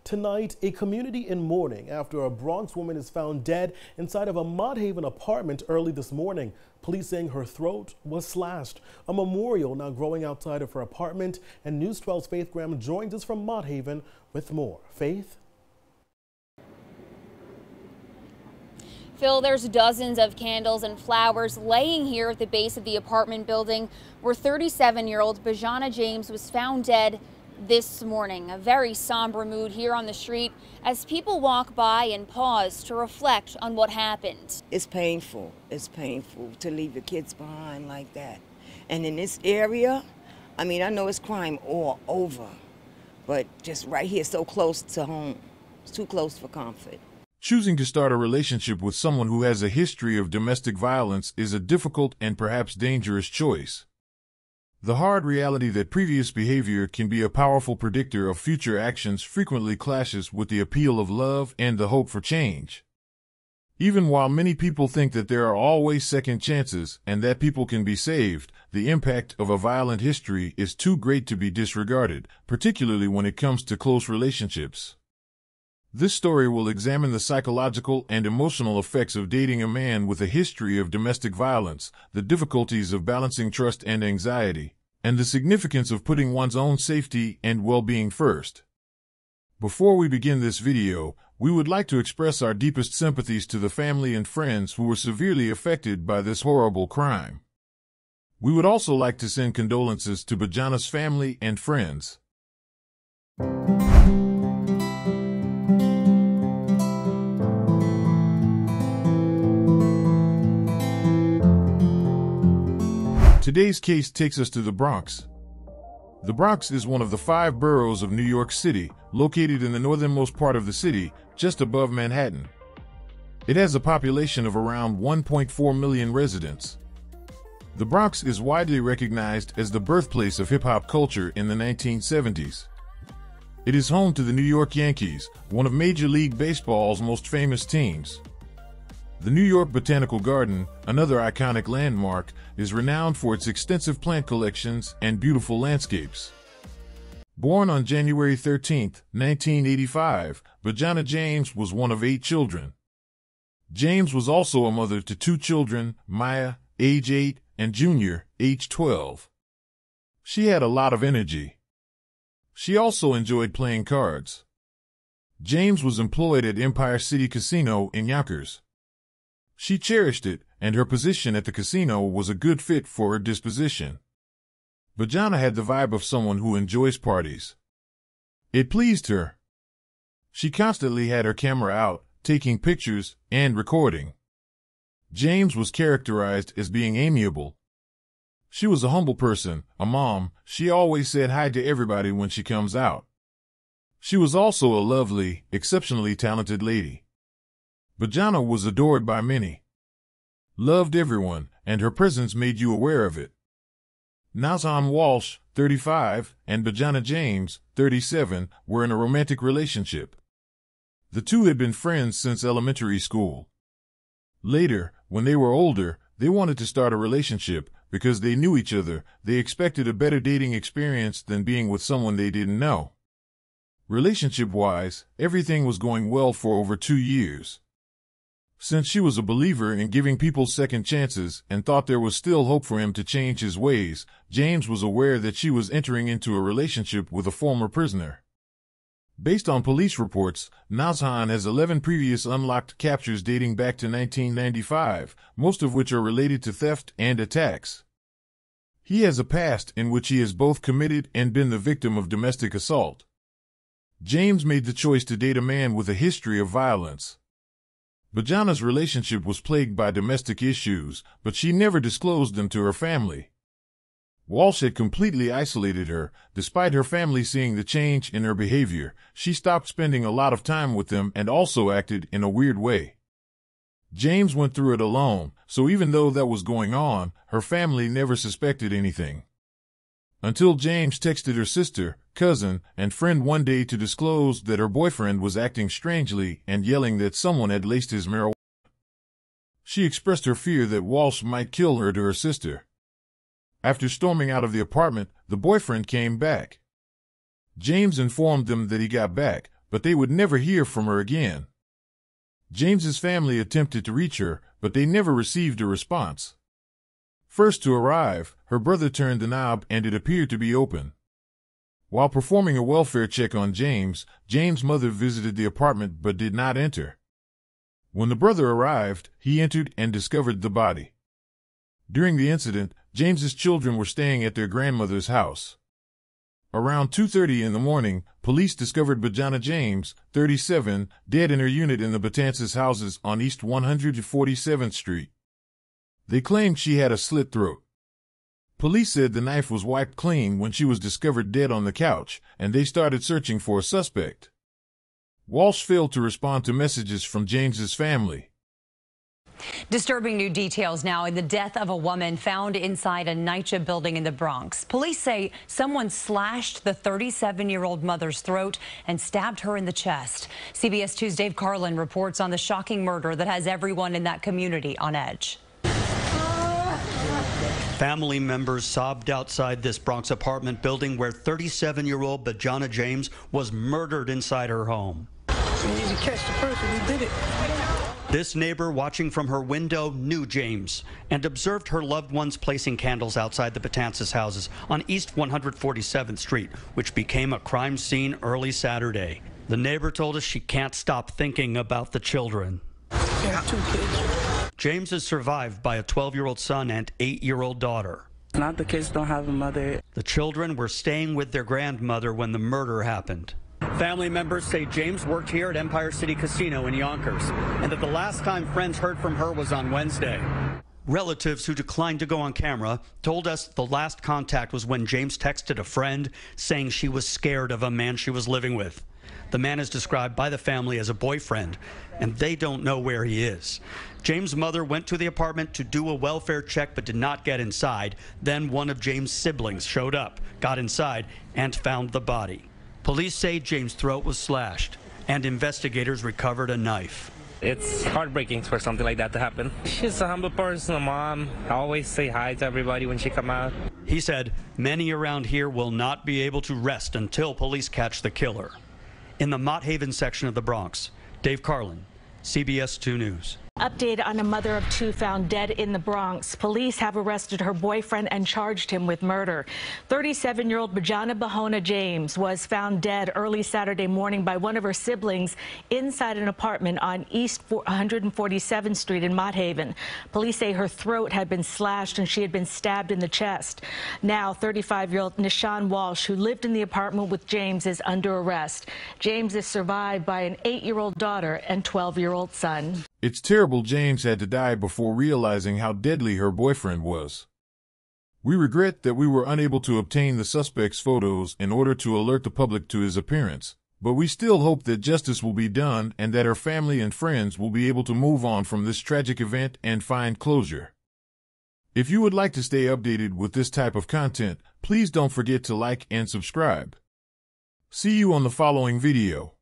Tonight, a community in mourning after a Bronx woman is found dead inside of a Mott Haven apartment early this morning. Police saying her throat was slashed. A memorial now growing outside of her apartment, and News 12's Faith Graham joins us from Mott Haven with more. Faith? Phil, there's dozens of candles and flowers laying here at the base of the apartment building where 37-year-old Bjana James was found dead this morning. A very somber mood here on the street as people walk by and pause to reflect on what happened. It's painful. It's painful to leave your kids behind like that. And in this area, I mean, I know it's crime all over, but just right here, so close to home. It's too close for comfort. Choosing to start a relationship with someone who has a history of domestic violence is a difficult and perhaps dangerous choice. The hard reality that previous behavior can be a powerful predictor of future actions frequently clashes with the appeal of love and the hope for change. Even while many people think that there are always second chances and that people can be saved, the impact of a violent history is too great to be disregarded, particularly when it comes to close relationships. This story will examine the psychological and emotional effects of dating a man with a history of domestic violence, the difficulties of balancing trust and anxiety, and the significance of putting one's own safety and well-being first. Before we begin this video, we would like to express our deepest sympathies to the family and friends who were severely affected by this horrible crime. We would also like to send condolences to Bjana's family and friends. Today's case takes us to the Bronx. The Bronx is one of the 5 boroughs of New York City, located in the northernmost part of the city, just above Manhattan. It has a population of around 1.4 million residents. The Bronx is widely recognized as the birthplace of hip-hop culture in the 1970s. It is home to the New York Yankees, one of Major League Baseball's most famous teams. The New York Botanical Garden, another iconic landmark, is renowned for its extensive plant collections and beautiful landscapes. Born on January 13, 1985, Bjana James was one of 8 children. James was also a mother to 2 children, Maya, age 8, and Junior, age 12. She had a lot of energy. She also enjoyed playing cards. James was employed at Empire City Casino in Yonkers. She cherished it, and her position at the casino was a good fit for her disposition. Bjana had the vibe of someone who enjoys parties. It pleased her. She constantly had her camera out, taking pictures and recording. James was characterized as being amiable. She was a humble person, a mom. She always said hi to everybody when she comes out. She was also a lovely, exceptionally talented lady. Bjana was adored by many, loved everyone, and her presence made you aware of it. Nashan Walsh, 35, and Bjana James, 37, were in a romantic relationship. The two had been friends since elementary school. Later, when they were older, they wanted to start a relationship because they knew each other. They expected a better dating experience than being with someone they didn't know. Relationship-wise, everything was going well for over 2 years. Since she was a believer in giving people second chances and thought there was still hope for him to change his ways, James was aware that she was entering into a relationship with a former prisoner. Based on police reports, Nashan has 11 previous unlocked captures dating back to 1995, most of which are related to theft and attacks. He has a past in which he has both committed and been the victim of domestic assault. James made the choice to date a man with a history of violence. Bjana's relationship was plagued by domestic issues, but she never disclosed them to her family. Walsh had completely isolated her. Despite her family seeing the change in her behavior, she stopped spending a lot of time with them and also acted in a weird way. James went through it alone, so even though that was going on, her family never suspected anything. Until James texted her sister, cousin, and friend one day to disclose that her boyfriend was acting strangely and yelling that someone had laced his marijuana. She expressed her fear that Walsh might kill her to her sister. After storming out of the apartment, the boyfriend came back. James informed them that he got back, but they would never hear from her again. James's family attempted to reach her, but they never received a response. First to arrive, her brother turned the knob and it appeared to be open. While performing a welfare check on James, James' mother visited the apartment but did not enter. When the brother arrived, he entered and discovered the body. During the incident, James's children were staying at their grandmother's house. Around 2:30 in the morning, police discovered Bjana James, 37, dead in her unit in the Betances houses on East 147th Street. They claimed she had a slit throat. Police said the knife was wiped clean when she was discovered dead on the couch, and they started searching for a suspect. Walsh failed to respond to messages from James's family. Disturbing new details now in the death of a woman found inside a NYCHA building in the Bronx. Police say someone slashed the 37-year-old mother's throat and stabbed her in the chest. CBS 2's Dave Carlin reports on the shocking murder that has everyone in that community on edge. Family members sobbed outside this Bronx apartment building where 37-year-old Bjana James was murdered inside her home. We need to catch the person who did it. This neighbor watching from her window knew James and observed her loved ones placing candles outside the Betances houses on East 147th Street, which became a crime scene early Saturday. The neighbor told us she can't stop thinking about the children. I have 2 kids. James is survived by a 12-year-old son and 8-year-old daughter. Not the kids don't have a mother. The children were staying with their grandmother when the murder happened. Family members say James worked here at Empire City Casino in Yonkers, and that the last time friends heard from her was on Wednesday. Relatives who declined to go on camera told us the last contact was when James texted a friend saying she was scared of a man she was living with. The man is described by the family as a boyfriend, and they don't know where he is. James' mother went to the apartment to do a welfare check but did not get inside. Then one of James' siblings showed up, got inside, and found the body. Police say James' throat was slashed, and investigators recovered a knife. It's heartbreaking for something like that to happen. She's a humble person, a mom. I always say hi to everybody when she come out. He said many around here will not be able to rest until police catch the killer. In the Mott Haven section of the Bronx, Dave Carlin, CBS 2 News. Update on a mother of 2 found dead in the Bronx. Police have arrested her boyfriend and charged him with murder. 37-year-old Bjana James was found dead early Saturday morning by one of her siblings inside an apartment on East 147th Street in Mott Haven. Police say her throat had been slashed and she had been stabbed in the chest. Now, 35-year-old Nashan Walsh, who lived in the apartment with James, is under arrest. James is survived by an 8-year-old daughter and 12-year-old son. It's terrible James had to die before realizing how deadly her boyfriend was. We regret that we were unable to obtain the suspect's photos in order to alert the public to his appearance, but we still hope that justice will be done and that her family and friends will be able to move on from this tragic event and find closure. If you would like to stay updated with this type of content, please don't forget to like and subscribe. See you on the following video.